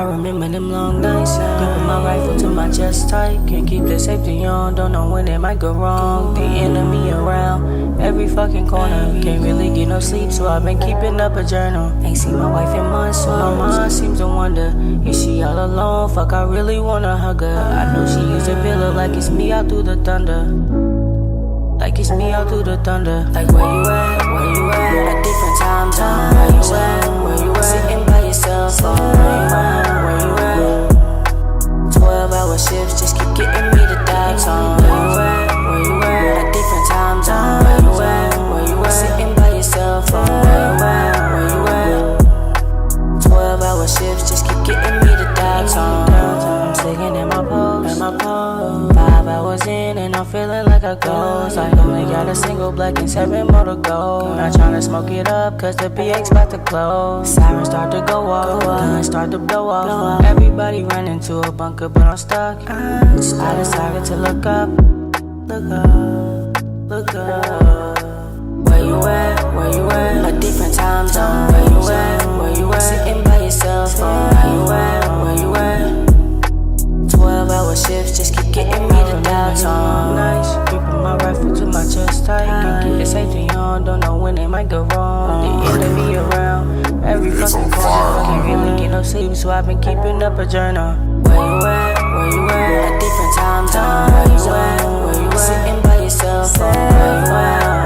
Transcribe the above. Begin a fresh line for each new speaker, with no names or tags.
remember them long nights, gripping my rifle to my chest tight. Can't keep the safety on, don't know when it might go wrong. The enemy around every fucking corner. Can't really get no sleep, so I've been keeping up a journal. Ain't seen my wife in months, so my mind seems to wonder, is she all alone? Fuck, I really wanna hug her. I know she use a pillow like it's me out through the thunder. Like it's me out through the thunder. Like where you at? Where you at? A different time zone. Where you at? Where you at? Sitting by yourself. Where you at? Where you at? 12-hour shifts just keep getting me the dive zone. Where you at? Where you at? A different time zone. Where you at? Where you at? Sitting by yourself. Where you at? Where you at? 12-hour shifts just keep getting me the dive zone. I'm sitting in my post. 5 hours in and I'm feeling like a ghost. I only got a single black and 7 more to go. Not tryna smoke it up cause the BX about to close. Sirens start to go off, guns start to blow off. Everybody running to a bunker but I'm stuck. I decided to look up. Look up, look up. Where you at? Where you at? A different time zone. Where you at? Where you at? Sitting by yourself. Where you at? Where you at? 12-hour shifts just keep getting me the dial tone. Nice, gripping my rifle to my chest tight. Can't keep the safety on, don't know when it might go wrong. The enemy around every fucking corner. Can't really get no sleep, so I've been keeping up a journal. Where you at? Where you at? A different time zone. Where you at? Where you at? Sitting by yourself. Where you at?